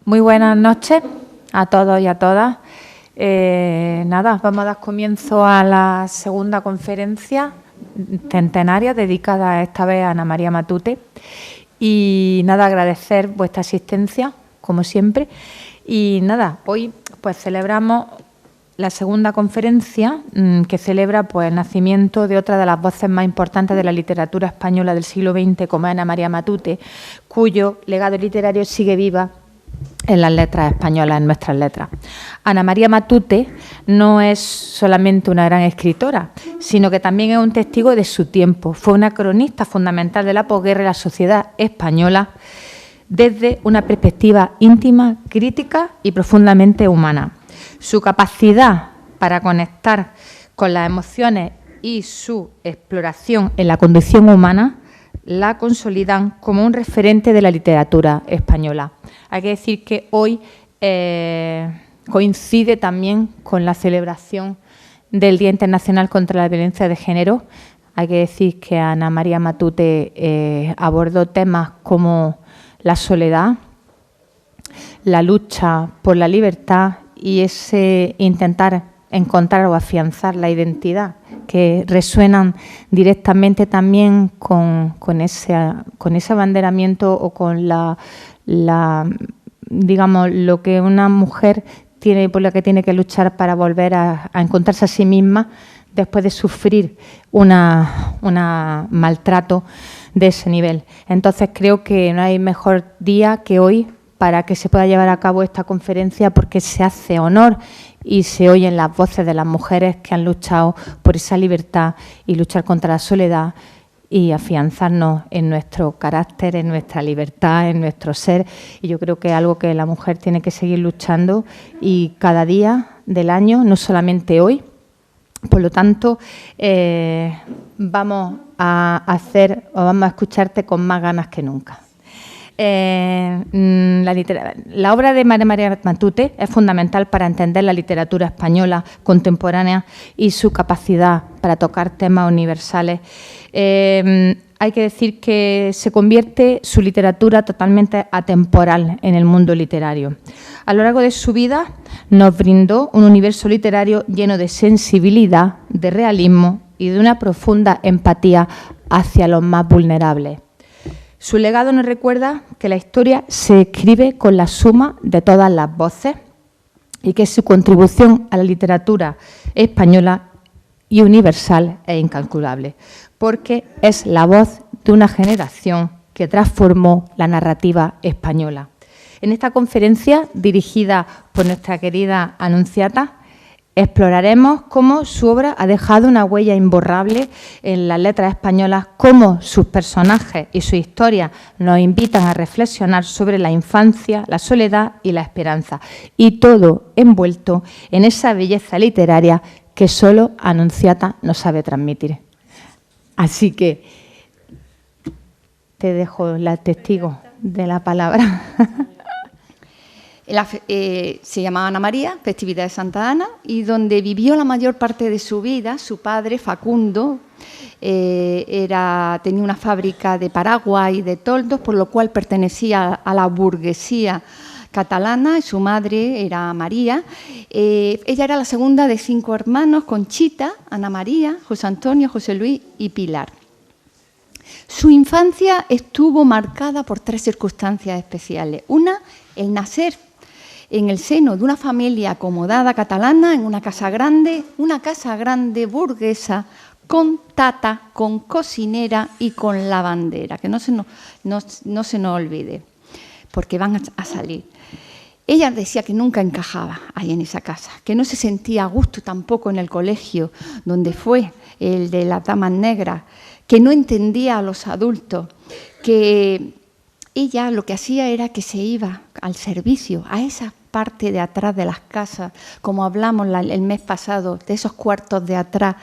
Muy buenas noches a todos y a todas. Vamos a dar comienzo a la segunda conferencia centenaria dedicada esta vez a Ana María Matute. Y agradecer vuestra asistencia, como siempre. Y hoy pues celebramos la segunda conferencia que celebra pues el nacimiento de otra de las voces más importantes de la literatura española del siglo XX, como es Ana María Matute, cuyo legado literario sigue viva en las letras españolas, en nuestras letras. Ana María Matute no es solamente una gran escritora, sino que también es un testigo de su tiempo. Fue una cronista fundamental de la posguerra y la sociedad española desde una perspectiva íntima, crítica y profundamente humana. Su capacidad para conectar con las emociones y su exploración en la condición humana la consolidan como un referente de la literatura española. Hay que decir que hoy coincide también con la celebración del Día Internacional contra la Violencia de Género. Hay que decir que Ana María Matute abordó temas como la soledad, la lucha por la libertad y ese intentar encontrar o afianzar la identidad, que resuenan directamente también con ese abanderamiento o con digamos, lo que una mujer tiene, por la que tiene que luchar para volver a encontrarse a sí misma después de sufrir un maltrato de ese nivel. Entonces creo que no hay mejor día que hoy para que se pueda llevar a cabo esta conferencia, porque se hace honor y se oyen las voces de las mujeres que han luchado por esa libertad y luchar contra la soledad y afianzarnos en nuestro carácter, en nuestra libertad, en nuestro ser. Y yo creo que es algo que la mujer tiene que seguir luchando y cada día del año, no solamente hoy. Por lo tanto, vamos a escucharte con más ganas que nunca. La obra de Ana María Matute es fundamental para entender la literatura española contemporánea y su capacidad para tocar temas universales. Hay que decir que se convierte su literatura totalmente atemporal en el mundo literario. A lo largo de su vida nos brindó un universo literario lleno de sensibilidad, de realismo y de una profunda empatía hacia los más vulnerables. Su legado nos recuerda que la historia se escribe con la suma de todas las voces y que su contribución a la literatura española y universal es incalculable, porque es la voz de una generación que transformó la narrativa española. En esta conferencia, dirigida por nuestra querida Anunciata, exploraremos cómo su obra ha dejado una huella imborrable en las letras españolas, cómo sus personajes y su historia nos invitan a reflexionar sobre la infancia, la soledad y la esperanza, y todo envuelto en esa belleza literaria que solo Anunciata nos sabe transmitir. Así que te dejo la testigo de la palabra. Se llamaba Ana María, festividad de Santa Ana, y donde vivió la mayor parte de su vida. Su padre, Facundo, tenía una fábrica de paraguas y de toldos, por lo cual pertenecía a la burguesía catalana, y su madre era María. Ella era la segunda de 5 hermanos: Conchita, Ana María, José Antonio, José Luis y Pilar. Su infancia estuvo marcada por 3 circunstancias especiales. Una, el nacer en el seno de una familia acomodada catalana, en una casa grande burguesa, con tata, con cocinera y con lavandera, que no se nos olvide, porque van a salir. Ella decía que nunca encajaba ahí en esa casa, que no se sentía a gusto tampoco en el colegio donde fue, el de las damas negras, que no entendía a los adultos, que ella lo que hacía era que se iba al servicio, a esa parte de atrás de las casas, como hablamos el mes pasado, de esos cuartos de atrás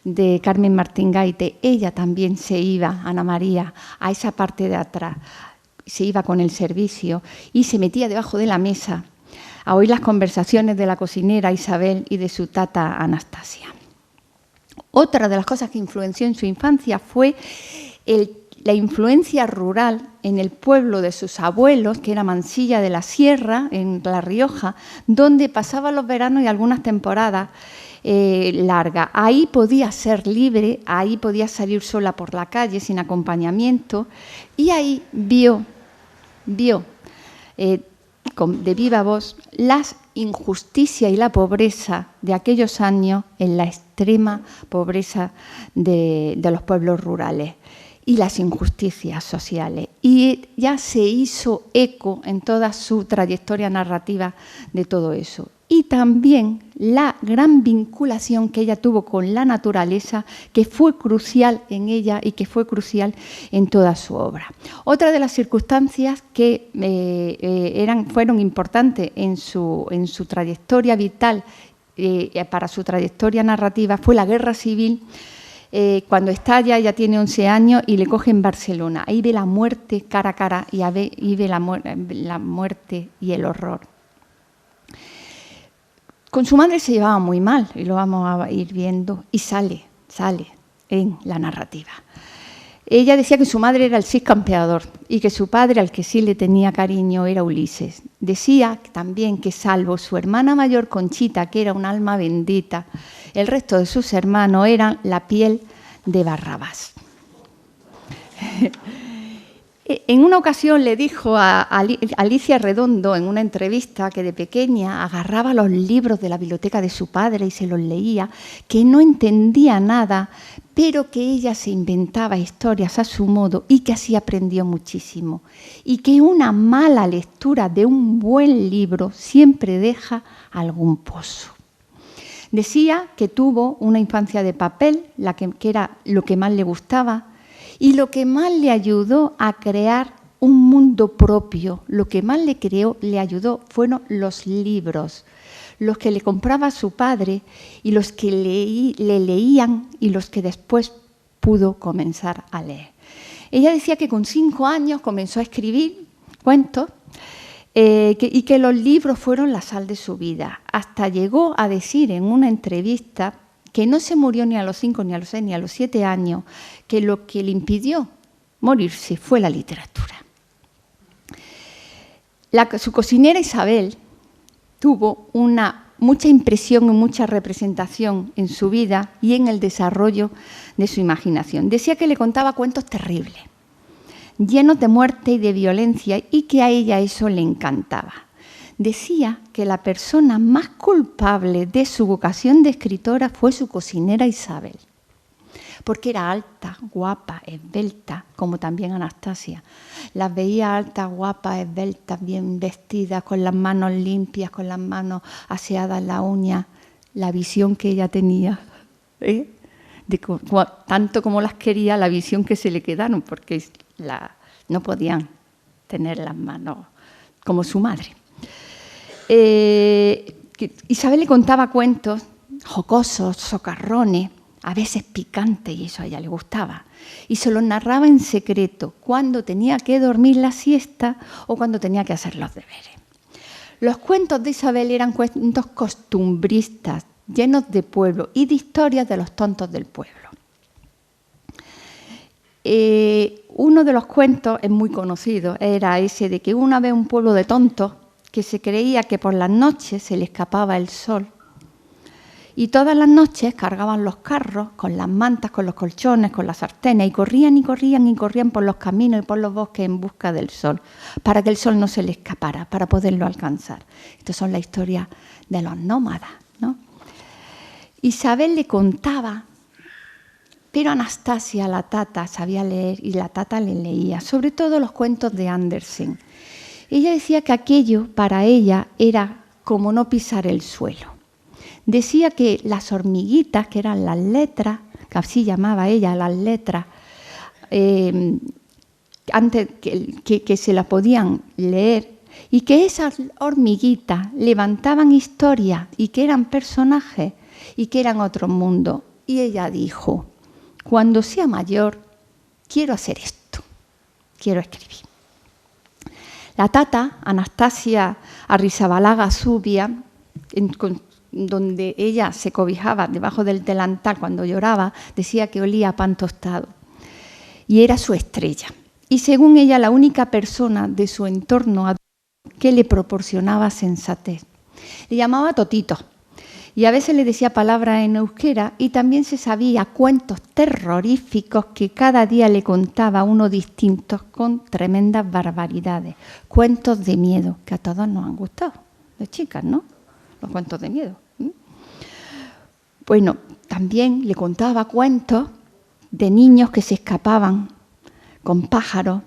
de Carmen Martín Gaite. Ella también se iba, Ana María, a esa parte de atrás, se iba con el servicio y se metía debajo de la mesa a oír las conversaciones de la cocinera Isabel y de su tata Anastasia. Otra de las cosas que influenció en su infancia fue la influencia rural en el pueblo de sus abuelos, que era Mansilla de la Sierra, en La Rioja, donde pasaba los veranos y algunas temporadas largas. Ahí podía ser libre, ahí podía salir sola por la calle sin acompañamiento, y ahí vio de viva voz las injusticias y la pobreza de aquellos años, en la extrema pobreza de los pueblos rurales y las injusticias sociales. Y ya se hizo eco en toda su trayectoria narrativa de todo eso. Y también la gran vinculación que ella tuvo con la naturaleza, que fue crucial en ella y que fue crucial en toda su obra. Otra de las circunstancias que fueron importantes en su trayectoria vital, para su trayectoria narrativa, fue la Guerra Civil. Cuando estalla, ella tiene 11 años y le coge en Barcelona. Ahí ve la muerte cara a cara y ve la muerte y el horror. Con su madre se llevaba muy mal, y lo vamos a ir viendo, y sale en la narrativa. Ella decía que su madre era el Cid Campeador y que su padre, al que sí le tenía cariño, era Ulises. Decía también que, salvo su hermana mayor Conchita, que era un alma bendita, el resto de sus hermanos eran la piel de Barrabás. En una ocasión le dijo a Alicia Redondo, en una entrevista, que de pequeña agarraba los libros de la biblioteca de su padre y se los leía, que no entendía nada, pero que ella se inventaba historias a su modo y que así aprendió muchísimo. Y que una mala lectura de un buen libro siempre deja algún pozo. Decía que tuvo una infancia de papel, que era lo que más le gustaba, y lo que más le ayudó a crear un mundo propio, lo que más le ayudó fueron los libros, los que le compraba su padre y los que le leían y los que después pudo comenzar a leer. Ella decía que con 5 años comenzó a escribir cuentos y que los libros fueron la sal de su vida. Hasta llegó a decir en una entrevista que no se murió ni a los 5, ni a los 6, ni a los 7 años, que lo que le impidió morirse fue la literatura. Su cocinera Isabel tuvo mucha impresión y mucha representación en su vida y en el desarrollo de su imaginación. Decía que le contaba cuentos terribles, llenos de muerte y de violencia, y que a ella eso le encantaba. Decía que la persona más culpable de su vocación de escritora fue su cocinera Isabel, porque era alta, guapa, esbelta, como también Anastasia. Las veía altas, guapas, esbeltas, bien vestidas, con las manos limpias, con las manos aseadas en la uña. La visión que ella tenía, tanto como las quería, la visión que se le quedaron, porque no podían tener las manos como su madre. Isabel le contaba cuentos jocosos, socarrones, a veces picantes, y eso a ella le gustaba. Y se los narraba en secreto, cuando tenía que dormir la siesta o cuando tenía que hacer los deberes. Los cuentos de Isabel eran cuentos costumbristas, llenos de pueblo y de historias de los tontos del pueblo. Uno de los cuentos es muy conocido, era ese de que una vez un pueblo de tontos que se creía que por las noches se le escapaba el sol, y todas las noches cargaban los carros con las mantas, con los colchones, con las sartenes, y corrían por los caminos y por los bosques en busca del sol, para que el sol no se le escapara, para poderlo alcanzar. Estas son las historias de los nómadas, ¿no? Isabel le contaba, pero Anastasia, la tata, sabía leer y la tata le leía, sobre todo los cuentos de Andersen. Ella decía que aquello para ella era como no pisar el suelo. Decía que las hormiguitas, que eran las letras, que así llamaba ella las letras, antes que se las podían leer, y que esas hormiguitas levantaban historias y que eran personajes y que eran otro mundo. Y ella dijo, cuando sea mayor, quiero hacer esto, quiero escribir. La tata, Anastasia Arrizabalaga Zubia, donde ella se cobijaba debajo del delantal cuando lloraba, decía que olía a pan tostado. y era su estrella. Y según ella, la única persona de su entorno que le proporcionaba sensatez. Le llamaba Totito y a veces le decía palabras en euskera y también se sabía cuentos terroríficos que cada día le contaba uno distinto con tremendas barbaridades. Cuentos de miedo, que a todos nos han gustado, de chicas, ¿no? Los cuentos de miedo. Bueno, también le contaba cuentos de niños que se escapaban con pájaros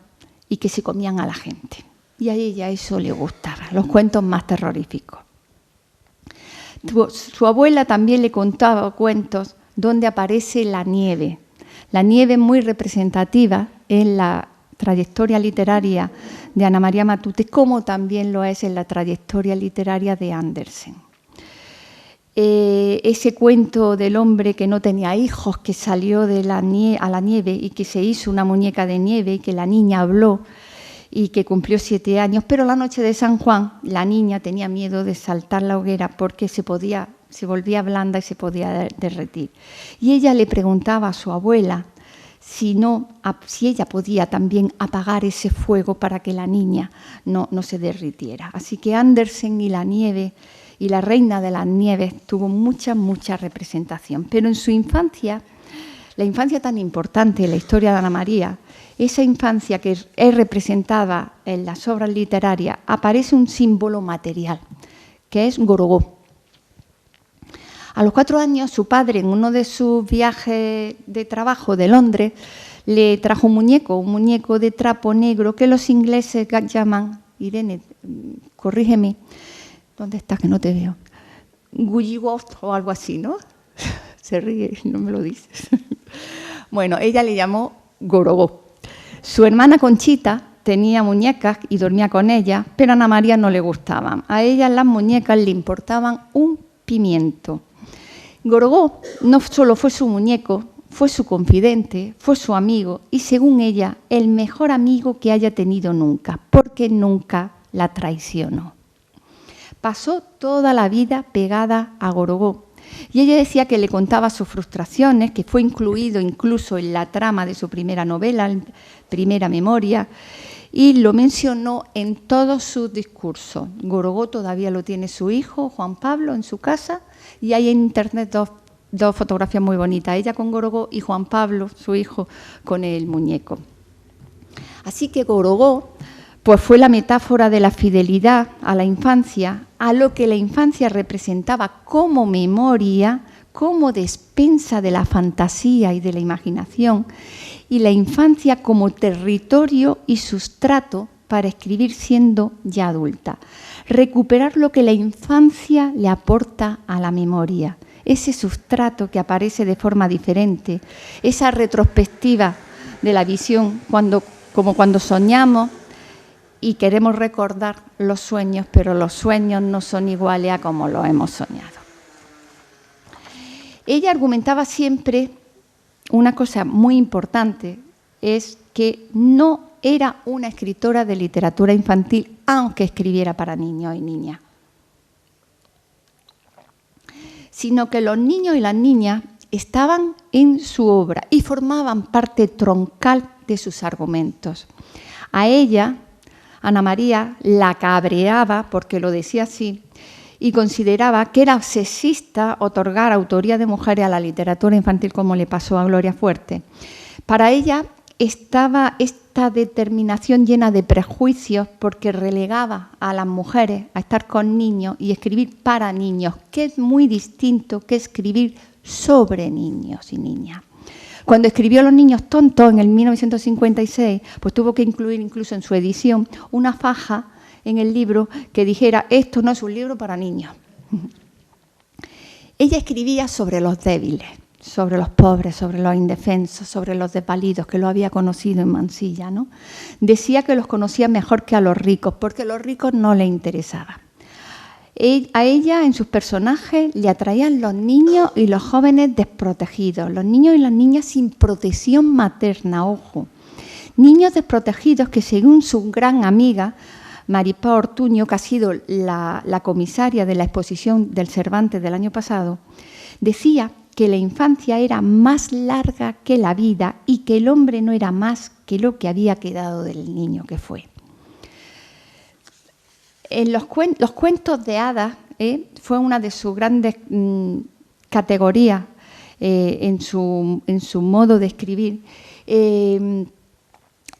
y que se comían a la gente. Y a ella eso le gustaba, los cuentos más terroríficos. Su abuela también le contaba cuentos donde aparece la nieve. La nieve es muy representativa en la trayectoria literaria de Ana María Matute, como también lo es en la trayectoria literaria de Andersen. Ese cuento del hombre que no tenía hijos, que salió a la nieve y que se hizo una muñeca de nieve y que la niña habló y que cumplió 7 años, pero la noche de San Juan la niña tenía miedo de saltar la hoguera porque se volvía blanda y se podía derretir. Y ella le preguntaba a su abuela si ella podía también apagar ese fuego para que la niña no se derritiera. Así que Andersen y la nieve y la reina de las nieves tuvo mucha representación. Pero en su infancia, la infancia tan importante en la historia de Ana María, esa infancia que es representada en las obras literarias, aparece un símbolo material, que es Gorogó. A los 4 años, su padre, en uno de sus viajes de trabajo de Londres, le trajo un muñeco de trapo negro que los ingleses llaman, Irene, corrígeme, ¿dónde estás que no te veo? Gulligoth o algo así, ¿no? Se ríe, no me lo dices. Bueno, ella le llamó Gorogó. Su hermana Conchita tenía muñecas y dormía con ellas, pero a Ana María no le gustaban. A ella las muñecas le importaban un pimiento. Gorogó no solo fue su muñeco, fue su confidente, fue su amigo y, según ella, el mejor amigo que haya tenido nunca, porque nunca la traicionó. Pasó toda la vida pegada a Gorogó. Y ella decía que le contaba sus frustraciones, que fue incluido incluso en la trama de su primera novela, Primera Memoria, y lo mencionó en todos sus discursos. Gorogó todavía lo tiene su hijo, Juan Pablo, en su casa, y hay en internet dos fotografías muy bonitas, ella con Gorogó y Juan Pablo, su hijo, con el muñeco. Así que Gorogó pues fue la metáfora de la fidelidad a la infancia, a lo que la infancia representaba como memoria, como despensa de la fantasía y de la imaginación, y la infancia como territorio y sustrato para escribir siendo ya adulta. Recuperar lo que la infancia le aporta a la memoria, ese sustrato que aparece de forma diferente, esa retrospectiva de la visión, como cuando soñamos y queremos recordar los sueños, pero los sueños no son iguales a como los hemos soñado. Ella argumentaba siempre una cosa muy importante, es que no era una escritora de literatura infantil, aunque escribiera para niños y niñas, sino que los niños y las niñas estaban en su obra y formaban parte troncal de sus argumentos. A ella, Ana María, la cabreaba, porque lo decía así, y consideraba que era sexista otorgar autoría de mujeres a la literatura infantil, como le pasó a Gloria Fuerte. Para ella estaba esta determinación llena de prejuicios porque relegaba a las mujeres a estar con niños y escribir para niños, que es muy distinto que escribir sobre niños y niñas. Cuando escribió Los niños tontos en el 1956, pues tuvo que incluir incluso en su edición una faja en el libro que dijera: esto no es un libro para niños. Ella escribía sobre los débiles, sobre los pobres, sobre los indefensos, sobre los desvalidos, que lo había conocido en Mansilla, ¿no? Decía que los conocía mejor que a los ricos, porque a los ricos no les interesaba. A ella, en sus personajes, le atraían los niños y los jóvenes desprotegidos, los niños y las niñas sin protección materna, ojo. Niños desprotegidos que, según su gran amiga, Maripá Ortuño, que ha sido la comisaria de la exposición del Cervantes del año pasado, decía que la infancia era más larga que la vida y que el hombre no era más que lo que había quedado del niño que fue. En los cuentos de hadas fue una de sus grandes categorías en su modo de escribir.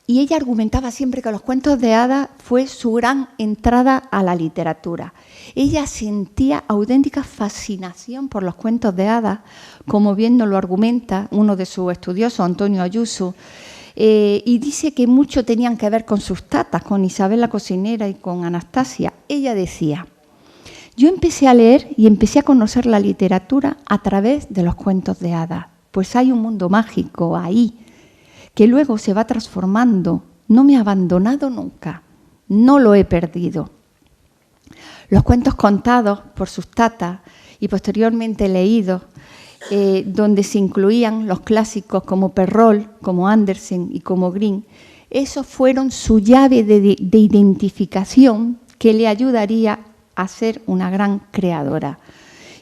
Y ella argumentaba siempre que los cuentos de hadas fue su gran entrada a la literatura. Ella sentía auténtica fascinación por los cuentos de hadas, como bien nos lo argumenta uno de sus estudiosos, Antonio Ayuso, y dice que mucho tenían que ver con sus tatas, con Isabel la cocinera y con Anastasia. Ella decía: yo empecé a leer y empecé a conocer la literatura a través de los cuentos de hadas, pues hay un mundo mágico ahí, que luego se va transformando. No me ha abandonado nunca, no lo he perdido. Los cuentos contados por sus tatas y posteriormente leídos, donde se incluían los clásicos como Perrault, como Andersen y como Grimm, esos fueron su llave de identificación que le ayudaría a ser una gran creadora.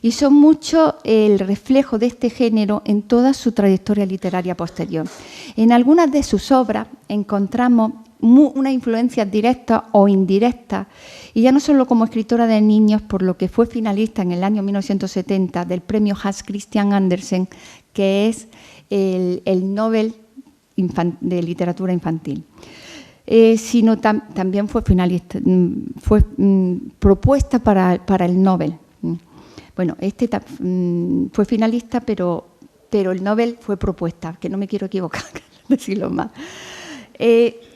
Y son mucho el reflejo de este género en toda su trayectoria literaria posterior. En algunas de sus obras encontramos una influencia directa o indirecta, y ya no solo como escritora de niños, por lo que fue finalista en el año 1970 del premio Hans Christian Andersen, que es el Nobel de literatura infantil. Sino también fue finalista, fue propuesta para el Nobel. Bueno, fue finalista, pero el Nobel fue propuesta, que no me quiero equivocar, decirlo más.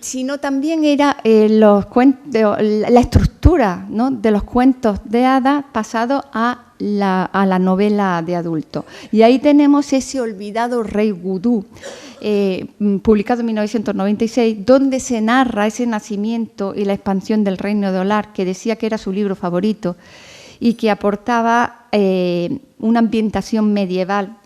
Sino también era la estructura, ¿no?, de los cuentos de hadas pasado a la novela de adulto. Y ahí tenemos ese olvidado Rey Vudú, publicado en 1996, donde se narra ese nacimiento y la expansión del reino de Olar, que decía que era su libro favorito y que aportaba una ambientación medieval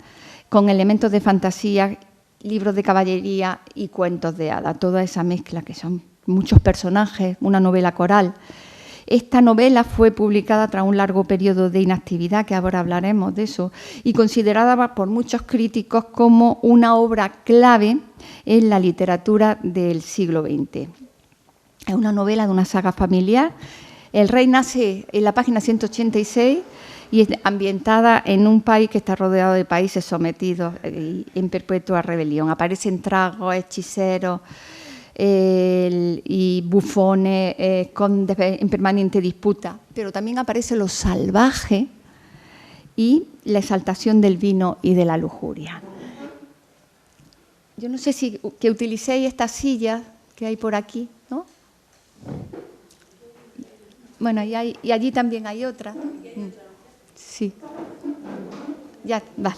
con elementos de fantasía, libros de caballería y cuentos de hadas, toda esa mezcla que son muchos personajes, una novela coral. Esta novela fue publicada tras un largo periodo de inactividad, que ahora hablaremos de eso, y considerada por muchos críticos como una obra clave en la literatura del siglo XX. Es una novela de una saga familiar. El rey nace en la página 186 y es ambientada en un país que está rodeado de países sometidos en perpetua rebelión. Aparecen tragos, hechiceros y bufones en permanente disputa, pero también aparece lo salvaje y la exaltación del vino y de la lujuria. Yo no sé si que utilicéis estas sillas que hay por aquí, ¿no? Bueno, y allí también hay otra. Sí. Ya, vale.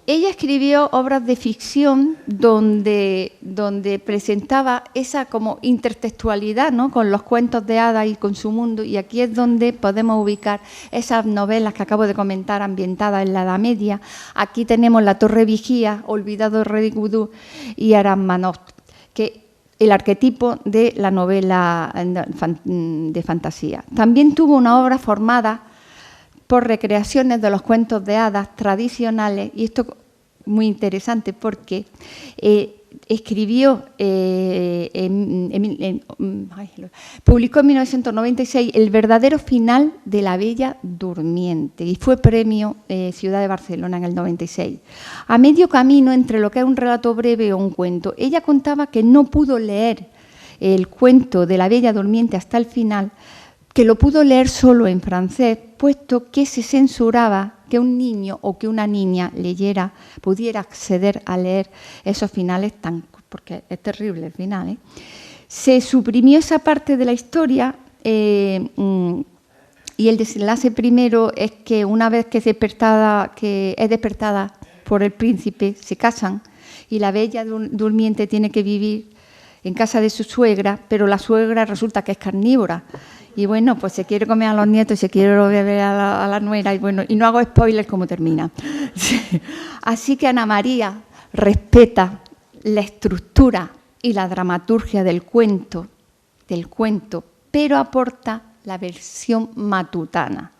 Ella escribió obras de ficción donde presentaba esa como intertextualidad, ¿no?, con los cuentos de hadas y con su mundo, y aquí es donde podemos ubicar esas novelas que acabo de comentar ambientadas en la Edad Media. Aquí tenemos La Torre Vigía, Olvidado Rey Vudú y Aramanoff, que el arquetipo de la novela de fantasía. También tuvo una obra formada por recreaciones de los cuentos de hadas tradicionales, y esto es muy interesante porque escribió, publicó en 1996 El verdadero final de la Bella Durmiente y fue premio Ciudad de Barcelona en el 96. A medio camino entre lo que es un relato breve o un cuento, ella contaba que no pudo leer el cuento de la Bella Durmiente hasta el final, que lo pudo leer solo en francés, puesto que se censuraba que un niño o que una niña pudiera acceder a leer esos finales, porque es terrible el final, ¿eh? Se suprimió esa parte de la historia y el desenlace primero es que una vez que es despertada por el príncipe, se casan y la Bella Durmiente tiene que vivir en casa de su suegra, pero la suegra resulta que es carnívora. Y bueno, pues se quiere comer a los nietos y se quiere beber a la nuera, y bueno, y no hago spoilers cómo termina. Sí. Así que Ana María respeta la estructura y la dramaturgia del cuento, pero aporta la versión matutana.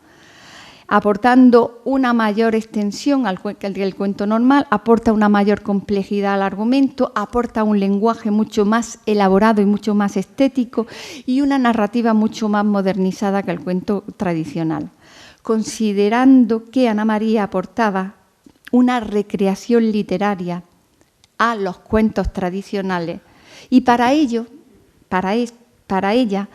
aportando una mayor extensión que el cuento normal, aporta una mayor complejidad al argumento, aporta un lenguaje mucho más elaborado y mucho más estético y una narrativa mucho más modernizada que el cuento tradicional. Considerando que Ana María aportaba una recreación literaria a los cuentos tradicionales y para ello, para ella,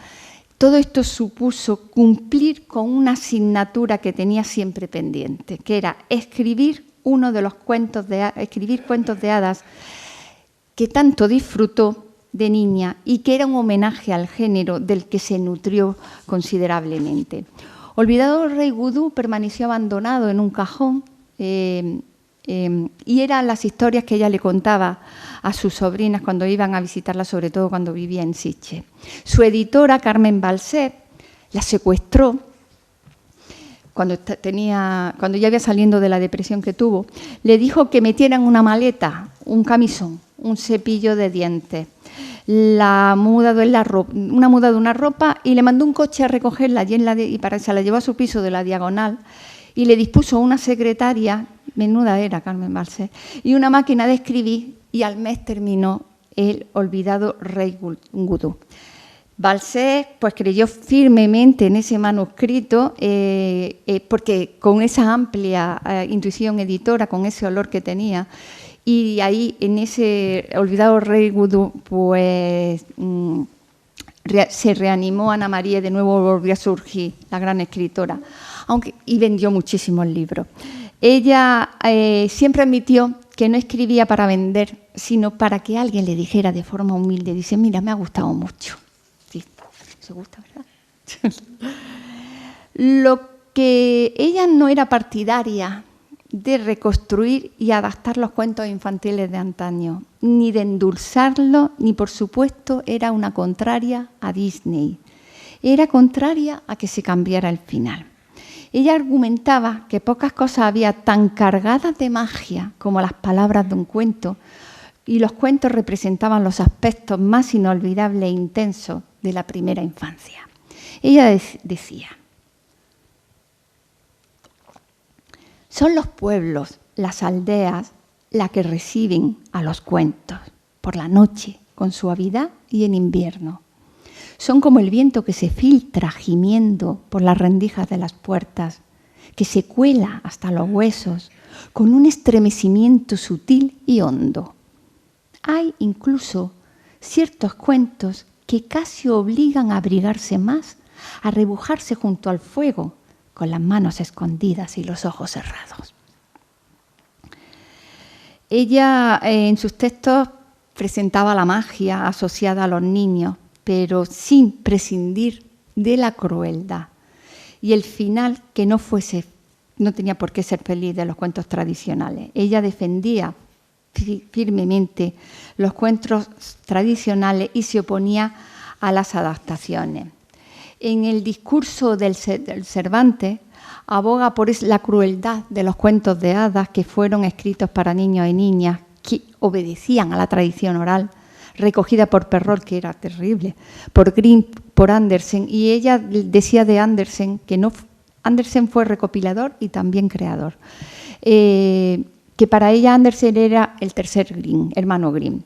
todo esto supuso cumplir con una asignatura que tenía siempre pendiente, que era escribir cuentos de hadas que tanto disfrutó de niña y que era un homenaje al género del que se nutrió considerablemente. Olvidado Rey Gudú permaneció abandonado en un cajón y eran las historias que ella le contaba a sus sobrinas cuando iban a visitarla, sobre todo cuando vivía en Sitges. Su editora, Carmen Balset, la secuestró cuando ya iba saliendo de la depresión que tuvo. Le dijo que metiera en una maleta un camisón, un cepillo de dientes, una muda de una ropa y le mandó un coche a recogerla y se la llevó a su piso de la Diagonal y le dispuso una secretaria, menuda era Carmen Balset, y una máquina de escribir, y al mes terminó El olvidado Rey Gudú. Balset pues creyó firmemente en ese manuscrito porque con esa amplia intuición editora, con ese olor que tenía, y ahí en ese olvidado Rey Gudú pues se reanimó Ana María y de nuevo volvió a surgir la gran escritora, y vendió muchísimos libros. Ella siempre admitió que no escribía para vender, sino para que alguien le dijera de forma humilde, dice, mira, me ha gustado mucho. Sí, se gusta, ¿verdad? Lo que ella no era partidaria de reconstruir y adaptar los cuentos infantiles de antaño, ni de endulzarlos, ni por supuesto era una contraria a Disney. Era contraria a que se cambiara el final. Ella argumentaba que pocas cosas había tan cargadas de magia como las palabras de un cuento, y los cuentos representaban los aspectos más inolvidables e intensos de la primera infancia. Ella decía, son los pueblos, las aldeas, las que reciben a los cuentos por la noche, con suavidad y en invierno. Son como el viento que se filtra gimiendo por las rendijas de las puertas, que se cuela hasta los huesos, con un estremecimiento sutil y hondo. Hay incluso ciertos cuentos que casi obligan a abrigarse más, a rebujarse junto al fuego, con las manos escondidas y los ojos cerrados. Ella en sus textos presentaba la magia asociada a los niños, pero sin prescindir de la crueldad. Y el final que no tenía por qué ser feliz de los cuentos tradicionales. Ella defendía firmemente los cuentos tradicionales y se oponía a las adaptaciones. En el discurso del Cervantes aboga por la crueldad de los cuentos de hadas que fueron escritos para niños y niñas que obedecían a la tradición oral, recogida por Perrault, que era terrible, por Grimm, por Andersen, y ella decía de Andersen que Andersen fue recopilador y también creador, que para ella Andersen era el tercer Grimm, hermano Grimm.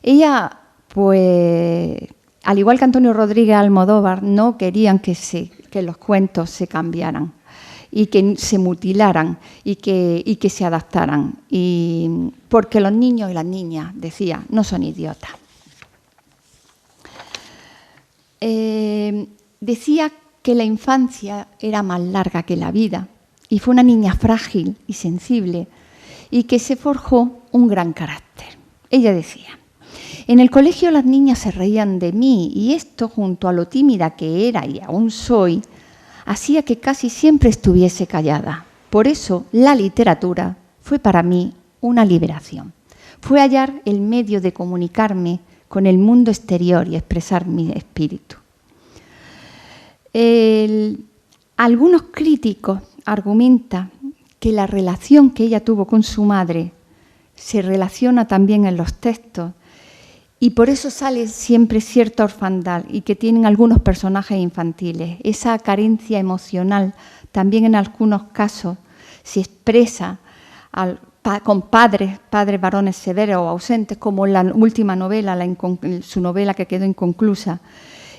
Ella, pues, al igual que Antonio Rodríguez Almodóvar, no querían que los cuentos se cambiaran y que se mutilaran y que se adaptaran, porque los niños y las niñas, decía, no son idiotas. Decía que la infancia era más larga que la vida y fue una niña frágil y sensible y que se forjó un gran carácter. Ella decía, en el colegio las niñas se reían de mí y esto, junto a lo tímida que era y aún soy, hacía que casi siempre estuviese callada. Por eso la literatura fue para mí una liberación. Fue hallar el medio de comunicarme con el mundo exterior y expresar mi espíritu. Algunos críticos argumentan que la relación que ella tuvo con su madre se relaciona también en los textos Y por eso sale siempre cierta orfandad y que tienen algunos personajes infantiles. Esa carencia emocional también en algunos casos se expresa con padres varones severos o ausentes, como la última novela, su novela que quedó inconclusa.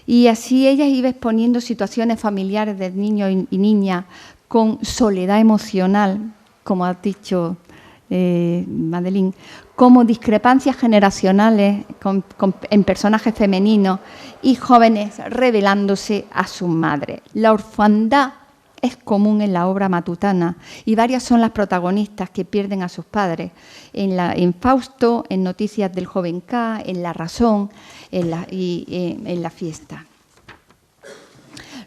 Y así ella iba exponiendo situaciones familiares de niños y niñas con soledad emocional, como ha dicho Madeleine, como discrepancias generacionales en personajes femeninos y jóvenes revelándose a sus madres. La orfandad es común en la obra matutana y varias son las protagonistas que pierden a sus padres. En Fausto, en Noticias del joven K, en La razón y en La fiesta.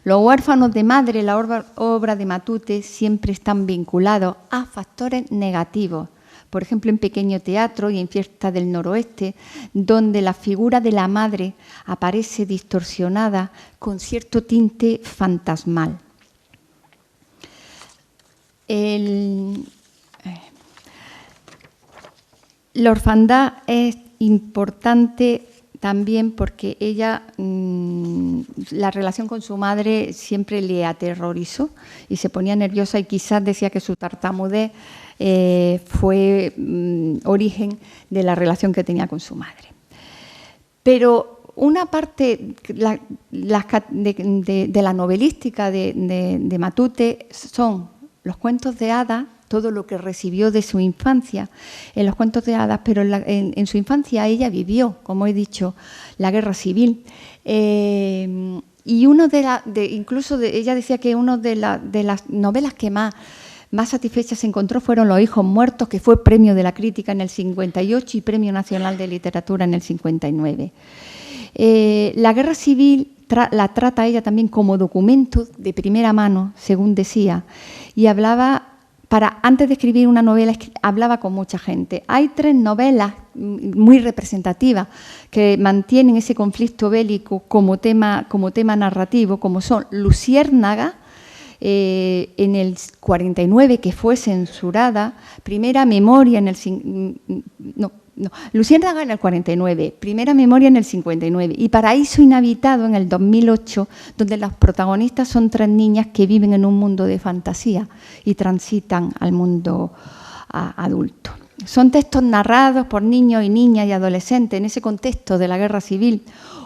Los huérfanos de madre, la obra de Matute, siempre están vinculados a factores negativos. Por ejemplo, en Pequeño Teatro y en Fiesta del Noroeste, donde la figura de la madre aparece distorsionada con cierto tinte fantasmal. La orfandad es importante también porque ella, la relación con su madre siempre le aterrorizó y se ponía nerviosa y quizás decía que su tartamudez fue origen de la relación que tenía con su madre. Pero una parte de la novelística de Matute son los cuentos de hadas, todo lo que recibió de su infancia en los cuentos de hadas, pero en su infancia ella vivió, como he dicho, la guerra civil. Y incluso ella decía que una de las novelas que más satisfecha se encontró fueron Los hijos muertos, que fue premio de la crítica en el 58 y premio nacional de literatura en el 59. La guerra civil la trata ella también como documento de primera mano, según decía, y hablaba, antes de escribir una novela, hablaba con mucha gente. Hay 3 novelas muy representativas que mantienen ese conflicto bélico como tema narrativo, como son Luciérnaga, en el 49, que fue censurada, Primera Memoria en el... Luciérnaga en el 49, Primera Memoria en el 59 y Paraíso Inhabitado en el 2008, donde las protagonistas son 3 niñas que viven en un mundo de fantasía y transitan al mundo adulto. Son textos narrados por niños y niñas y adolescentes en ese contexto de la guerra civil,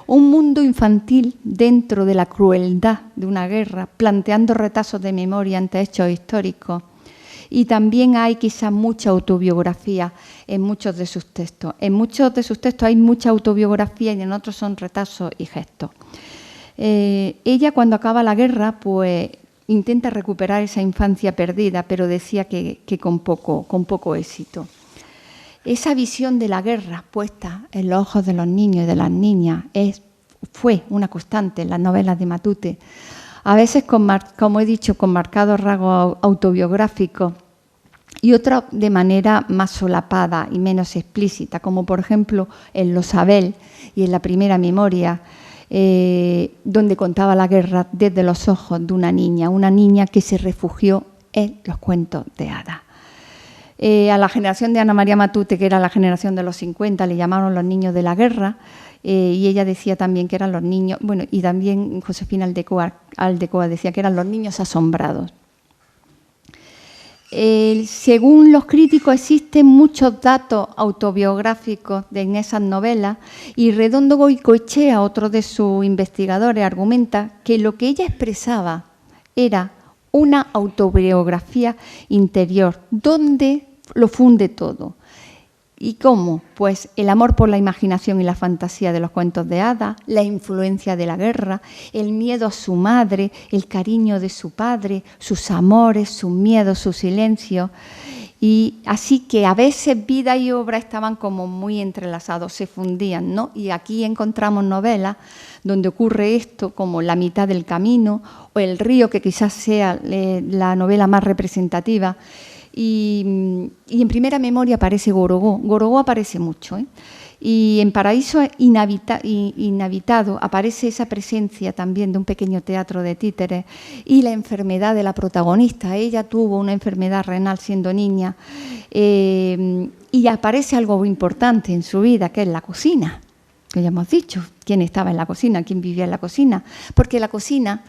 un mundo infantil dentro de la crueldad de una guerra, planteando retazos de memoria ante hechos históricos. Y también hay quizás mucha autobiografía en muchos de sus textos. En muchos de sus textos hay mucha autobiografía y en otros son retazos y gestos. Ella, cuando acaba la guerra, pues intenta recuperar esa infancia perdida, pero decía que con poco éxito. Esa visión de la guerra puesta en los ojos de los niños y de las niñas fue una constante en las novelas de Matute. A veces, como he dicho, con marcados rasgos autobiográficos y otras de manera más solapada y menos explícita, como por ejemplo en Los Abel y en La Primera Memoria, donde contaba la guerra desde los ojos de una niña que se refugió en los cuentos de hadas. A la generación de Ana María Matute, que era la generación de los 50, le llamaron los niños de la guerra, y ella decía también que eran los niños, bueno, y también Josefina Aldecoa decía que eran los niños asombrados. Según los críticos, existen muchos datos autobiográficos en esas novelas y Redondo Goicoechea, otro de sus investigadores, argumenta que lo que ella expresaba era una autobiografía interior, donde lo funde todo. ¿Y cómo? Pues el amor por la imaginación y la fantasía de los cuentos de hadas, la influencia de la guerra, el miedo a su madre, el cariño de su padre, sus amores, sus miedos, su silencio. Y así que a veces vida y obra estaban como muy entrelazados, se fundían, ¿no? Y aquí encontramos novelas donde ocurre esto, como La mitad del camino o El río, que quizás sea la novela más representativa. Y en Primera Memoria aparece Gorogó. Gorogó aparece mucho, ¿eh? Y en Paraíso Inhabitado aparece esa presencia también de un pequeño teatro de títeres y la enfermedad de la protagonista. Ella tuvo una enfermedad renal siendo niña y aparece algo importante en su vida, que es la cocina. que ya hemos dicho, quién estaba en la cocina, quién vivía en la cocina, porque la cocina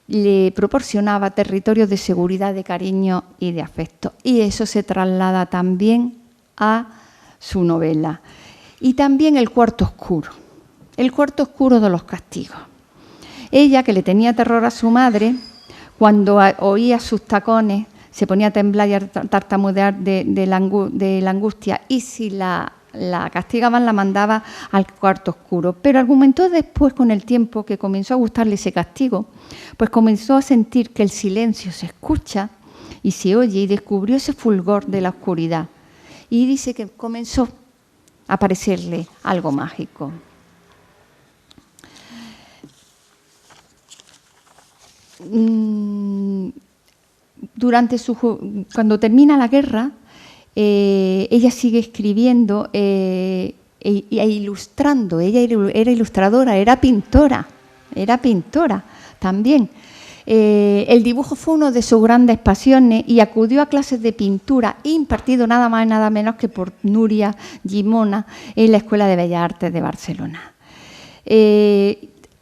le proporcionaba territorios de seguridad, de cariño y de afecto. Y eso se traslada también a su novela. Y también el cuarto oscuro de los castigos. Ella, que le tenía terror a su madre, cuando oía sus tacones, se ponía a temblar y a tartamudear de la angustia, y si la castigaban, la mandaba al cuarto oscuro. Pero argumentó después, con el tiempo, que comenzó a gustarle ese castigo, pues comenzó a sentir que el silencio se escucha y se oye, y descubrió ese fulgor de la oscuridad. Y dice que comenzó a parecerle algo mágico. Cuando termina la guerra, ella sigue escribiendo e ilustrando. Ella era ilustradora, era pintora también. El dibujo fue una de sus grandes pasiones y acudió a clases de pintura impartido nada más y nada menos que por Núria Llimona en la Escuela de Bellas Artes de Barcelona.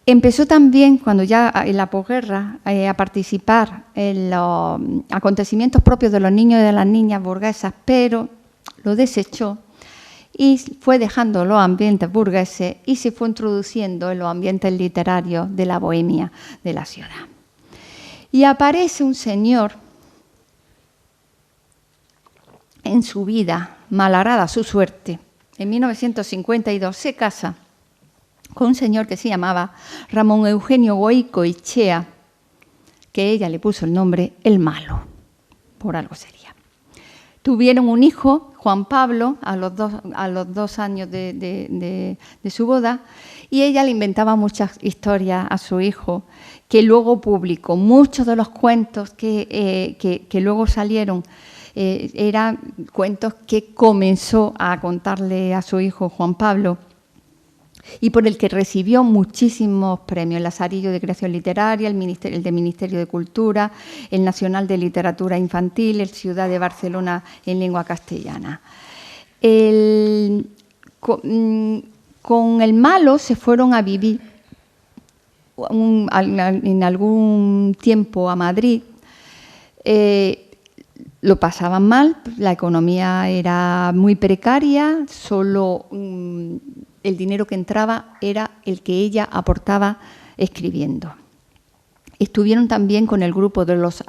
Empezó también, cuando ya en la posguerra, a participar en los acontecimientos propios de los niños y de las niñas burguesas, pero lo desechó y fue dejando los ambientes burgueses y se fue introduciendo en los ambientes literarios de la bohemia de la ciudad. Y aparece un señor en su vida, malograda su suerte. En 1952 se casa con un señor que se llamaba Ramón Eugenio Goicoechea, que ella le puso el nombre El Malo, por algo sería. Tuvieron un hijo, Juan Pablo, a los dos años de su boda, y ella le inventaba muchas historias a su hijo, que luego publicó. Muchos de los cuentos que luego salieron eran cuentos que comenzó a contarle a su hijo Juan Pablo, y por el que recibió muchísimos premios: el Lazarillo de Creación Literaria, el de Ministerio de Cultura, el Nacional de Literatura Infantil, el Ciudad de Barcelona en lengua castellana. Con El Malo se fueron a vivir en algún tiempo a Madrid. Lo pasaban mal, la economía era muy precaria, solo el dinero que entraba era el que ella aportaba escribiendo. Estuvieron también con el grupo de los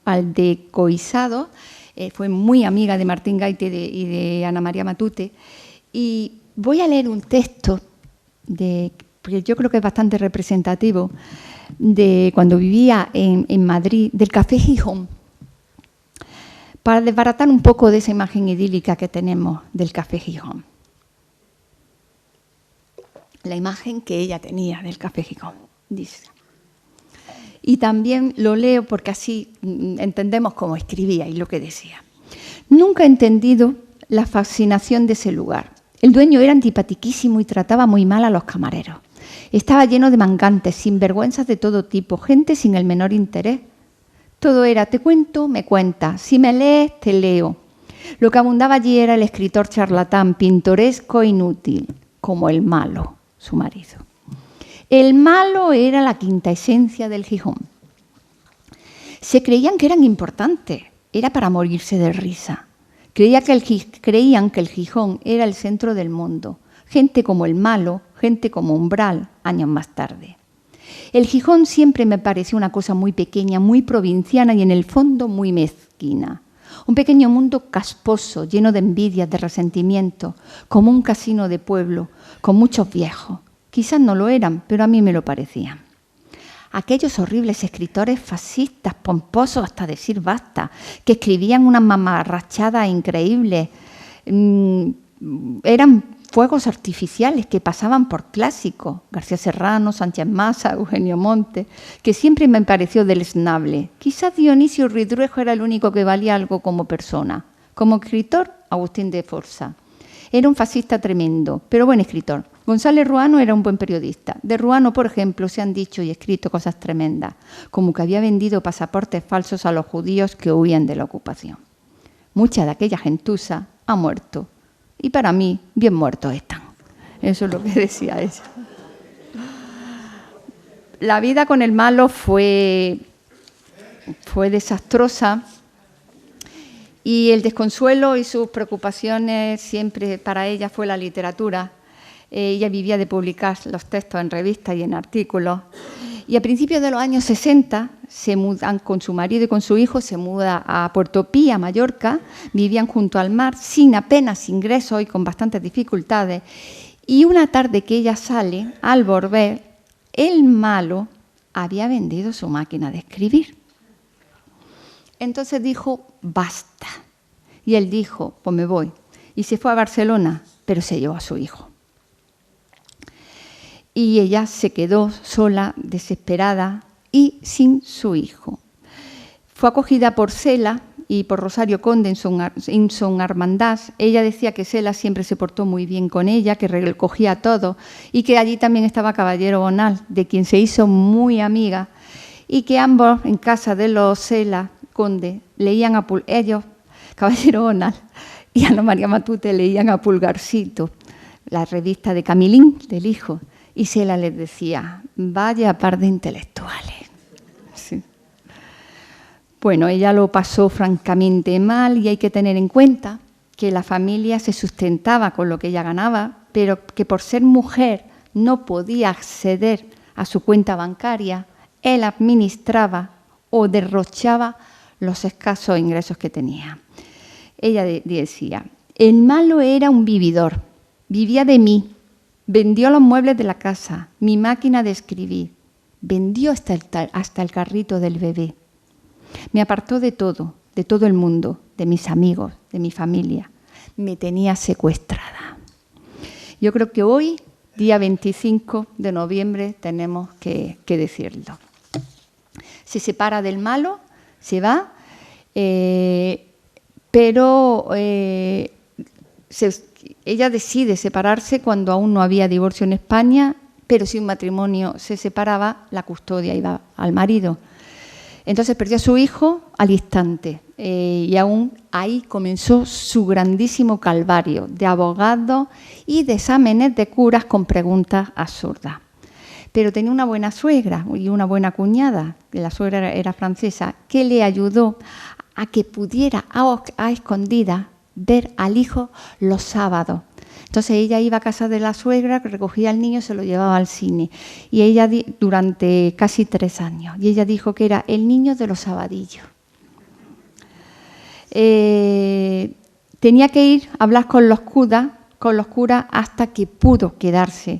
aldecoizados, fue muy amiga de Martín Gaite y de Ana María Matute, y voy a leer un texto, porque yo creo que es bastante representativo, de cuando vivía en Madrid, del Café Gijón, para desbaratar un poco de esa imagen idílica que tenemos del Café Gijón. La imagen que ella tenía del Café Gijón, dice. Y también lo leo porque así entendemos cómo escribía y lo que decía. Nunca he entendido la fascinación de ese lugar. El dueño era antipatiquísimo y trataba muy mal a los camareros. Estaba lleno de mangantes, sinvergüenzas de todo tipo, gente sin el menor interés. Todo era, te cuento, me cuentas, si me lees, te leo. Lo que abundaba allí era el escritor charlatán, pintoresco e inútil, como El Malo, su marido. El Malo era la quinta esencia del Gijón. Se creían que eran importantes, era para morirse de risa. Creían que el Gijón era el centro del mundo. Gente como El Malo, gente como Umbral, años más tarde. El Gijón siempre me pareció una cosa muy pequeña, muy provinciana y en el fondo muy mezquina. Un pequeño mundo casposo, lleno de envidias, de resentimiento, como un casino de pueblo, con muchos viejos. Quizás no lo eran, pero a mí me lo parecían. Aquellos horribles escritores fascistas, pomposos hasta decir basta, que escribían unas mamarrachadas increíbles, eran fuegos artificiales que pasaban por clásicos, García Serrano, Sánchez Masa, Eugenio Monte, que siempre me pareció deleznable. Quizás Dionisio Ridruejo era el único que valía algo como persona. Como escritor, Agustín de Forza. Era un fascista tremendo, pero buen escritor. González Ruano era un buen periodista. De Ruano, por ejemplo, se han dicho y escrito cosas tremendas, como que había vendido pasaportes falsos a los judíos que huían de la ocupación. Mucha de aquella gentuza ha muerto. Y para mí, bien muertos están. Eso es lo que decía ella. La vida con el malo fue desastrosa y el desconsuelo y sus preocupaciones siempre para ella fue la literatura. Ella vivía de publicar los textos en revistas y en artículos. Y a principios de los años 60 se mudan con su marido y con su hijo, se muda a Puerto Pi, a Mallorca, vivían junto al mar, sin apenas ingresos y con bastantes dificultades. Y una tarde que ella sale, al volver, el malo había vendido su máquina de escribir. Entonces dijo, basta. Y él dijo, pues me voy. Y se fue a Barcelona, pero se llevó a su hijo. Y ella se quedó sola, desesperada y sin su hijo. Fue acogida por Cela y por Rosario Conde en su hermandad. Ella decía que Cela siempre se portó muy bien con ella, que recogía a todos y que allí también estaba Caballero Bonal, de quien se hizo muy amiga, y que ambos en casa de los Cela Conde leían ellos, Caballero Bonal y Ana María Matute, leían a Pulgarcito, la revista de Camilín, del hijo. Y Cela les decía, vaya par de intelectuales. Sí. Bueno, ella lo pasó francamente mal y hay que tener en cuenta que la familia se sustentaba con lo que ella ganaba, pero que por ser mujer no podía acceder a su cuenta bancaria, él administraba o derrochaba los escasos ingresos que tenía. Ella decía, el malo era un vividor, vivía de mí. Vendió los muebles de la casa, mi máquina de escribir, vendió hasta el carrito del bebé. Me apartó de todo el mundo, de mis amigos, de mi familia. Me tenía secuestrada. Yo creo que hoy, día 25 de noviembre, tenemos que decirlo. Se separa del malo, se va, pero ella decide separarse cuando aún no había divorcio en España, pero si un matrimonio se separaba, la custodia iba al marido. Entonces perdió a su hijo al instante y aún ahí comenzó su grandísimo calvario de abogados y de exámenes de curas con preguntas absurdas. Pero tenía una buena suegra y una buena cuñada, la suegra era francesa, que le ayudó a que pudiera a escondidas ver al hijo los sábados. Entonces ella iba a casa de la suegra, recogía al niño y se lo llevaba al cine. Y ella durante casi 3 años. Y ella dijo que era el niño de los sabadillos. Tenía que ir a hablar con los curas hasta que pudo quedarse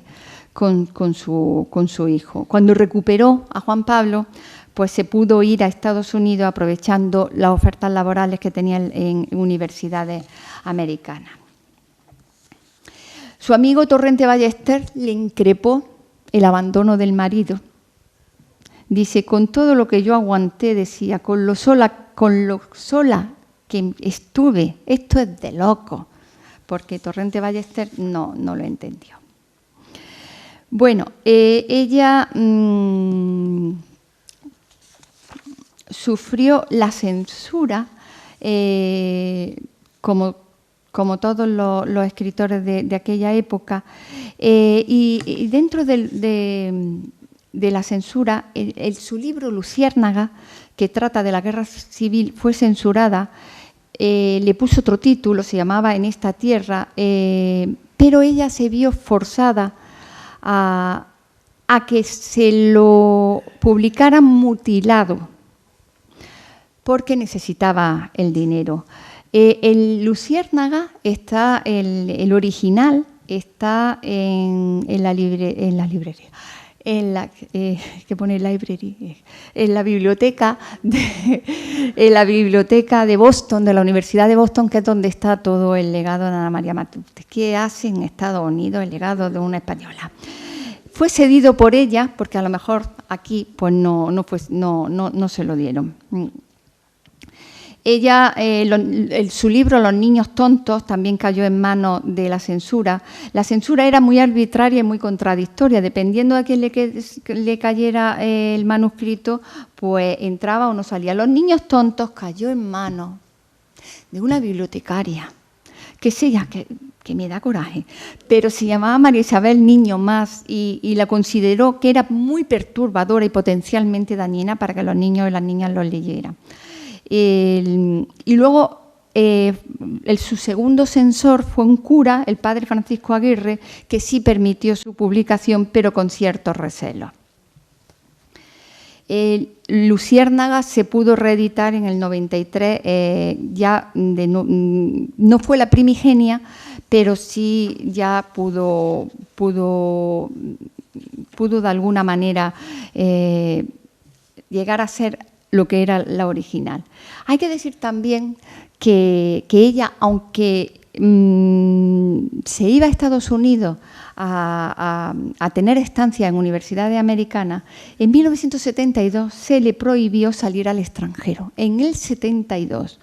con su hijo. Cuando recuperó a Juan Pablo, pues se pudo ir a Estados Unidos aprovechando las ofertas laborales que tenía en universidades americanas. Su amigo Torrente Ballester le increpó el abandono del marido. Dice, con todo lo que yo aguanté, decía, con lo sola que estuve, esto es de loco, porque Torrente Ballester no lo entendió. Bueno, ella sufrió la censura, como todos los escritores de aquella época, y dentro de la censura, su libro Luciérnaga, que trata de la guerra civil, fue censurada, le puso otro título, se llamaba En esta tierra, pero ella se vio forzada a que se lo publicaran mutilado, porque necesitaba el dinero. El Luciérnaga está, el original está en la librería, que pone library, en la biblioteca de Boston, de la Universidad de Boston, que es donde está todo el legado de Ana María Matute. ¿Qué hace en Estados Unidos el legado de una española? Fue cedido por ella, porque a lo mejor aquí pues no se lo dieron. Ella, su libro Los niños tontos también cayó en manos de la censura. La censura era muy arbitraria y muy contradictoria. Dependiendo de quién le cayera el manuscrito, pues entraba o no salía. Los niños tontos cayó en manos de una bibliotecaria que sé ya que me da coraje, pero se llamaba María Isabel Niño Mas y la consideró que era muy perturbadora y potencialmente dañina para que los niños y las niñas los leyeran. Y luego su segundo censor fue un cura, el padre Francisco Aguirre, que sí permitió su publicación, pero con ciertos recelos. Luciérnaga se pudo reeditar en el 93, no fue la primigenia, pero sí ya pudo de alguna manera llegar a ser lo que era la original. Hay que decir también que ella, aunque se iba a Estados Unidos a tener estancia en universidades americanas, en 1972 se le prohibió salir al extranjero. En el 72.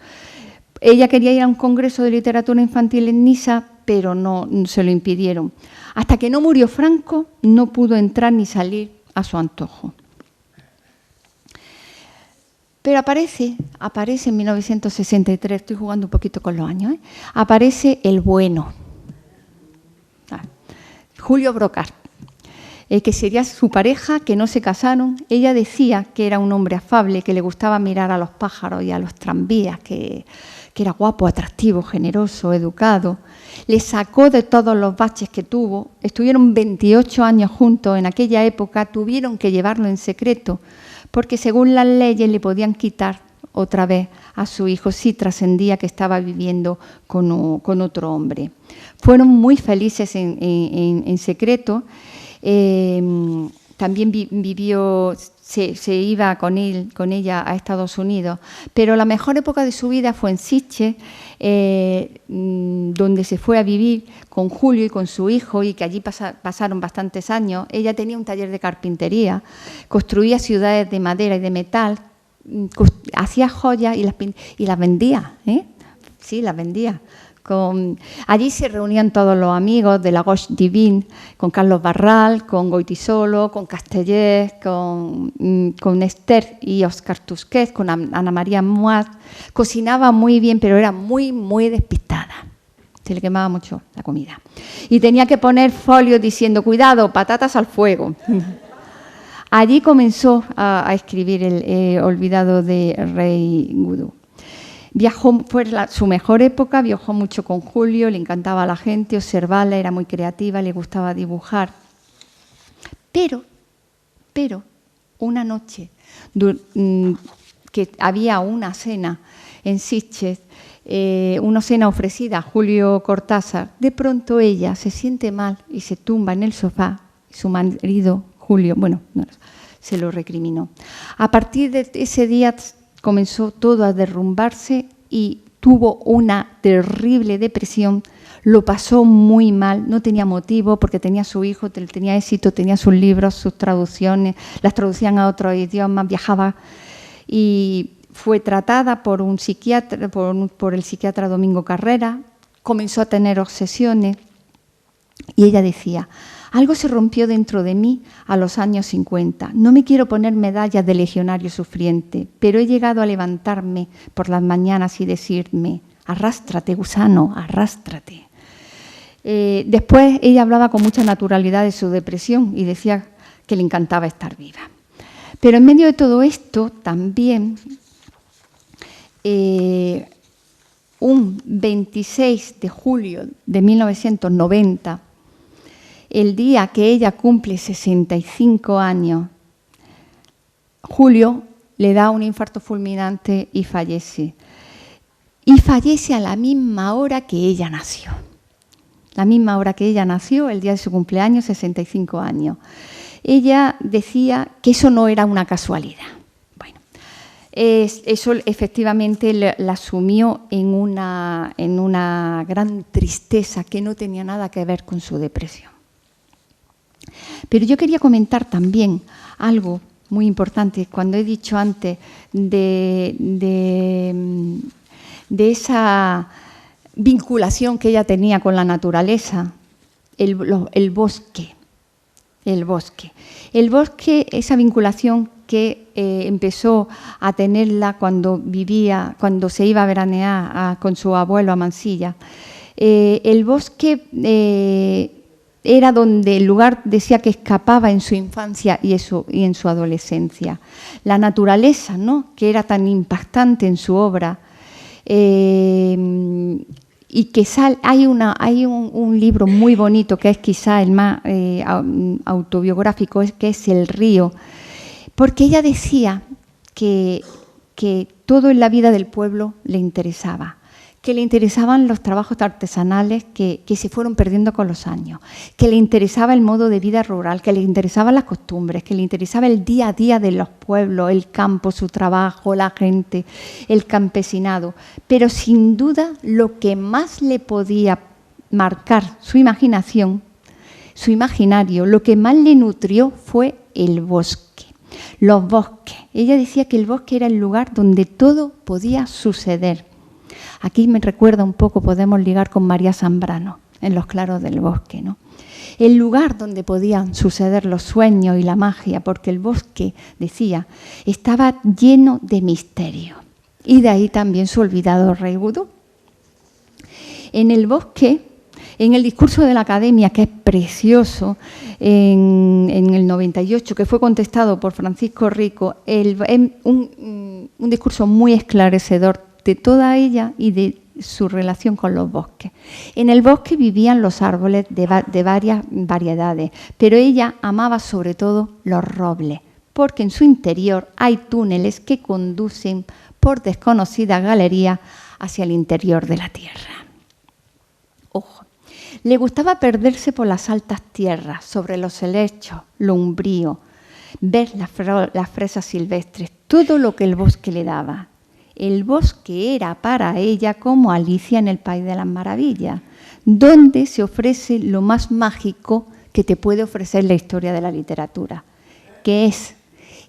Ella quería ir a un congreso de literatura infantil en Niza, pero no se lo impidieron. Hasta que no murió Franco, no pudo entrar ni salir a su antojo. Pero aparece en 1963, estoy jugando un poquito con los años, aparece el bueno, Julio Brocar, que sería su pareja, que no se casaron. Ella decía que era un hombre afable, que le gustaba mirar a los pájaros y a los tranvías, que era guapo, atractivo, generoso, educado. Le sacó de todos los baches que tuvo. Estuvieron 28 años juntos en aquella época, tuvieron que llevarlo en secreto, porque según las leyes le podían quitar otra vez a su hijo si trascendía que estaba viviendo con otro hombre. Fueron muy felices en secreto. También se iba con ella a Estados Unidos, pero la mejor época de su vida fue en Sitges, donde se fue a vivir con Julio y con su hijo, y que allí pasaron bastantes años. Ella tenía un taller de carpintería, construía ciudades de madera y de metal, hacía joyas y las vendía, Sí, las vendía. Allí se reunían todos los amigos de la Gauche Divine, con Carlos Barral, con Goytisolo, con Castellers, con Esther y Oscar Tusquets, con Ana María Muat. Cocinaba muy bien, pero era muy, muy despistada. Se le quemaba mucho la comida. Y tenía que poner folios diciendo, cuidado, patatas al fuego. Allí comenzó a escribir el Olvidado de Rey Gudú. Fue su mejor época, viajó mucho con Julio, le encantaba a la gente, observarla, era muy creativa, le gustaba dibujar. Pero una noche que había una cena en Sitges, una cena ofrecida a Julio Cortázar, de pronto ella se siente mal y se tumba en el sofá. Su marido, Julio, se lo recriminó. A partir de ese día comenzó todo a derrumbarse y tuvo una terrible depresión, lo pasó muy mal, no tenía motivo porque tenía a su hijo, tenía éxito, tenía sus libros, sus traducciones, las traducían a otros idiomas, viajaba y fue tratada por un psiquiatra, por el psiquiatra Domingo Carrera, comenzó a tener obsesiones y ella decía: algo se rompió dentro de mí a los años 50. No me quiero poner medallas de legionario sufriente, pero he llegado a levantarme por las mañanas y decirme: arrástrate, gusano, arrástrate. Después ella hablaba con mucha naturalidad de su depresión y decía que le encantaba estar viva. Pero en medio de todo esto también, un 26 de julio de 1990, el día que ella cumple 65 años, Julio le da un infarto fulminante y fallece. Y fallece a la misma hora que ella nació. La misma hora que ella nació, el día de su cumpleaños, 65 años. Ella decía que eso no era una casualidad. Bueno, eso efectivamente la sumió en una gran tristeza que no tenía nada que ver con su depresión. Pero yo quería comentar también algo muy importante. Cuando he dicho antes de esa vinculación que ella tenía con la naturaleza, el bosque, esa vinculación que empezó a tenerla cuando se iba a veranear con su abuelo a Mansilla. El bosque era donde el lugar, decía, que escapaba en su infancia y en su adolescencia. La naturaleza, ¿no?, que era tan impactante en su obra. Y que hay un libro muy bonito que es quizá el más autobiográfico, que es El río, porque ella decía que todo en la vida del pueblo le interesaba, que le interesaban los trabajos artesanales que se fueron perdiendo con los años, que le interesaba el modo de vida rural, que le interesaban las costumbres, que le interesaba el día a día de los pueblos, el campo, su trabajo, la gente, el campesinado. Pero sin duda lo que más le podía marcar su imaginación, su imaginario, lo que más le nutrió fue el bosque, los bosques. Ella decía que el bosque era el lugar donde todo podía suceder. Aquí me recuerda un poco, podemos ligar con María Zambrano, en Los claros del bosque, ¿no? El lugar donde podían suceder los sueños y la magia, porque el bosque, decía, estaba lleno de misterio. Y de ahí también su olvidado Rey Vudú. En el bosque, en el discurso de la Academia, que es precioso, en el 98, que fue contestado por Francisco Rico, un discurso muy esclarecedor de toda ella y de su relación con los bosques. En el bosque vivían los árboles de varias variedades, pero ella amaba sobre todo los robles, porque en su interior hay túneles que conducen por desconocidas galerías hacia el interior de la tierra. Ojo, le gustaba perderse por las altas tierras, sobre los helechos, lo umbrío, ver las fresas silvestres, todo lo que el bosque le daba. El bosque era para ella como Alicia en el País de las Maravillas, donde se ofrece lo más mágico que te puede ofrecer la historia de la literatura, que es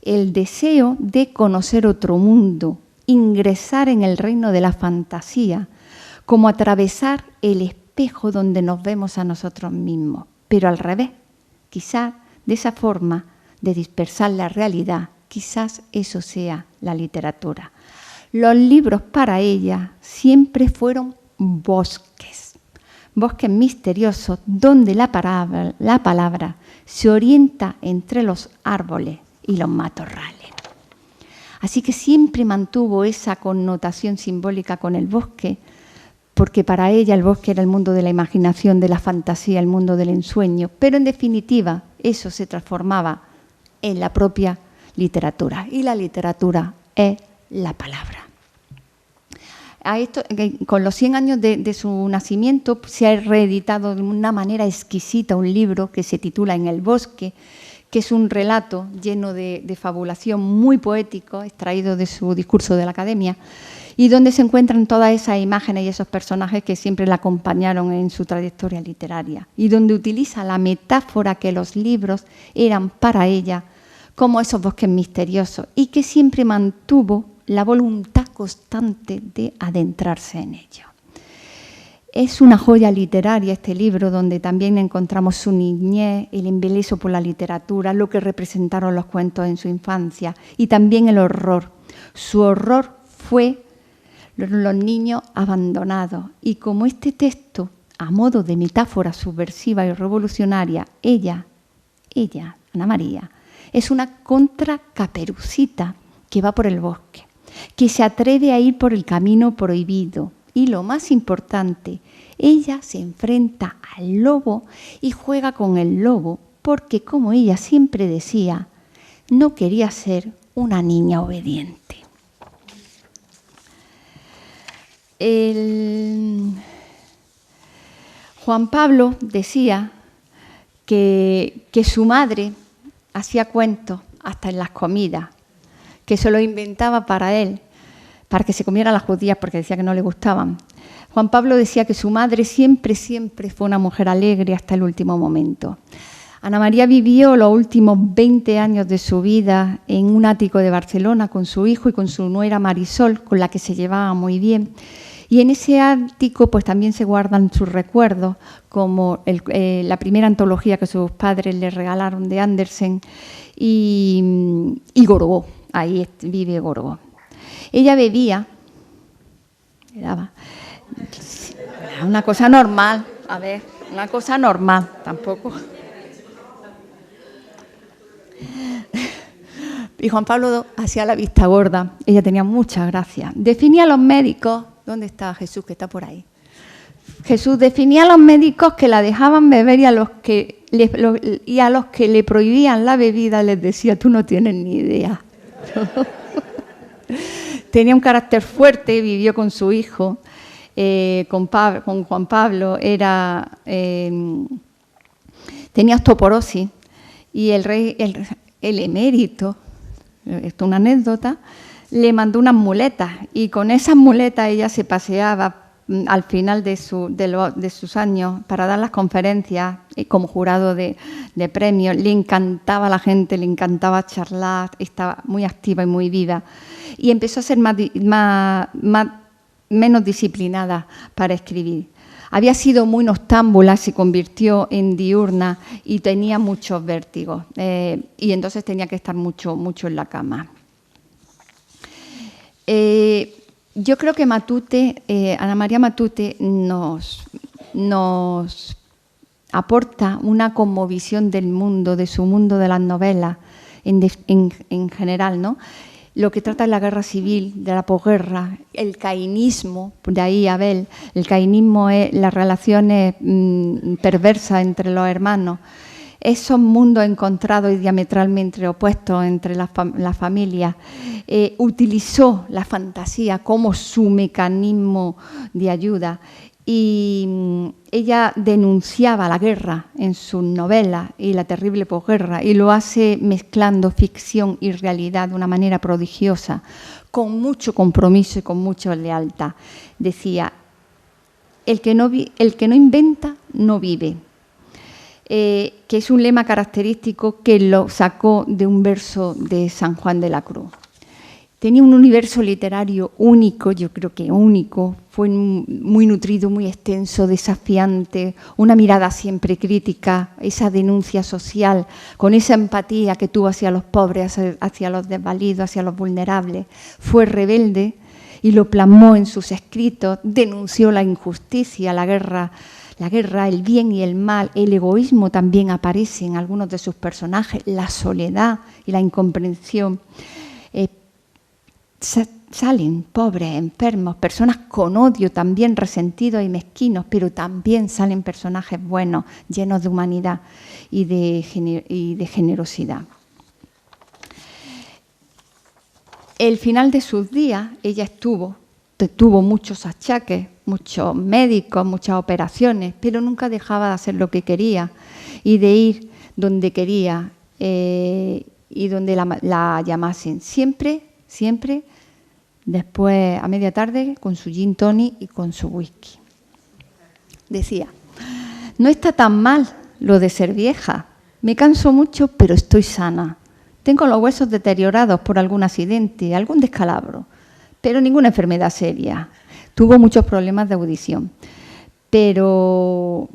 el deseo de conocer otro mundo, ingresar en el reino de la fantasía, como atravesar el espejo donde nos vemos a nosotros mismos, pero al revés, quizás de esa forma de dispersar la realidad, quizás eso sea la literatura. Los libros para ella siempre fueron bosques, bosques misteriosos donde la palabra se orienta entre los árboles y los matorrales. Así que siempre mantuvo esa connotación simbólica con el bosque, porque para ella el bosque era el mundo de la imaginación, de la fantasía, el mundo del ensueño, pero en definitiva eso se transformaba en la propia literatura, y la literatura es la palabra. Con los 100 años de su nacimiento se ha reeditado de una manera exquisita un libro que se titula En el bosque, que es un relato lleno de fabulación muy poético, extraído de su discurso de la Academia, y donde se encuentran todas esas imágenes y esos personajes que siempre la acompañaron en su trayectoria literaria, y donde utiliza la metáfora que los libros eran para ella como esos bosques misteriosos, y que siempre mantuvo la voluntad constante de adentrarse en ello. Es una joya literaria este libro, donde también encontramos su niñez, el embeleso por la literatura, lo que representaron los cuentos en su infancia, y también el horror. Su horror fue los niños abandonados, y como este texto, a modo de metáfora subversiva y revolucionaria, ella, Ana María, es una contracaperucita que va por el bosque, que se atreve a ir por el camino prohibido, y lo más importante, ella se enfrenta al lobo y juega con el lobo, porque, como ella siempre decía, no quería ser una niña obediente. Juan Pablo decía que su madre hacía cuentos hasta en las comidas, que se lo inventaba para él, para que se comiera las judías, porque decía que no le gustaban. Juan Pablo decía que su madre siempre fue una mujer alegre hasta el último momento. Ana María vivió los últimos 20 años de su vida en un ático de Barcelona con su hijo y con su nuera Marisol, con la que se llevaba muy bien. Y en ese ático pues también se guardan sus recuerdos, como la primera antología que sus padres le regalaron de Andersen y Gorgó. Ahí vive Gorgó. Ella bebía, Una cosa normal, a ver, una cosa normal, tampoco. Y Juan Pablo II hacía la vista gorda, ella tenía mucha gracia. Definía a los médicos, ¿dónde está Jesús, que está por ahí? Jesús definía a los médicos que la dejaban beber y a los que le prohibían la bebida les decía, tú no tienes ni idea. Tenía un carácter fuerte, vivió con su hijo, con Juan Pablo, tenía osteoporosis y el rey, el emérito, esto es una anécdota, le mandó unas muletas y con esas muletas ella se paseaba al final de sus años para dar las conferencias como jurado de premios. Le encantaba a la gente, le encantaba charlar, estaba muy activa y muy viva. Y empezó a ser menos disciplinada para escribir. Había sido muy noctámbula, se convirtió en diurna y tenía muchos vértigos. Y entonces tenía que estar mucho en la cama. Yo creo que Matute, Ana María Matute nos aporta una cosmovisión del mundo, de su mundo de las novelas en general, ¿no? Lo que trata es la guerra civil, de la posguerra, el cainismo, de ahí Abel, el cainismo es las relaciones perversas entre los hermanos, esos mundos encontrados y diametralmente opuestos entre las familias. Utilizó la fantasía como su mecanismo de ayuda y ella denunciaba la guerra en sus novelas y la terrible posguerra y lo hace mezclando ficción y realidad de una manera prodigiosa, con mucho compromiso y con mucha lealtad. Decía, el que no inventa no vive. Que es un lema característico que lo sacó de un verso de San Juan de la Cruz. Tenía un universo literario único, yo creo que único, fue muy nutrido, muy extenso, desafiante, una mirada siempre crítica, esa denuncia social, con esa empatía que tuvo hacia los pobres, hacia los desvalidos, hacia los vulnerables. Fue rebelde y lo plasmó en sus escritos, denunció la injusticia, la guerra, el bien y el mal, el egoísmo también aparece en algunos de sus personajes, la soledad y la incomprensión. Salen pobres, enfermos, personas con odio también, resentidos y mezquinos, pero también salen personajes buenos, llenos de humanidad y de generosidad. El final de sus días, ella tuvo muchos achaques, muchos médicos, muchas operaciones, pero nunca dejaba de hacer lo que quería y de ir donde quería y donde la llamasen. Siempre, después, a media tarde, con su gin tonic y con su whisky. Decía, no está tan mal lo de ser vieja. Me canso mucho, pero estoy sana. Tengo los huesos deteriorados por algún accidente, algún descalabro, pero ninguna enfermedad seria. Tuvo muchos problemas de audición, pero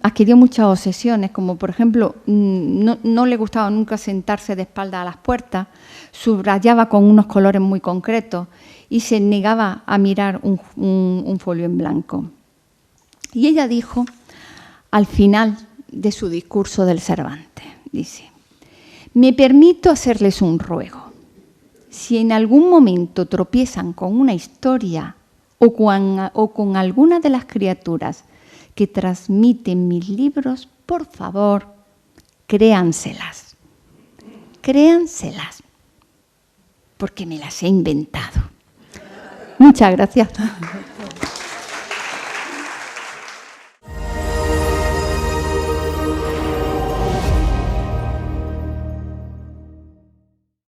adquirió muchas obsesiones, como por ejemplo, no le gustaba nunca sentarse de espaldas a las puertas, subrayaba con unos colores muy concretos y se negaba a mirar un folio en blanco. Y ella dijo, al final de su discurso del Cervantes, dice, me permito hacerles un ruego. Si en algún momento tropiezan con una historia o con alguna de las criaturas que transmiten mis libros, por favor, créanselas. Créanselas, porque me las he inventado. Muchas gracias.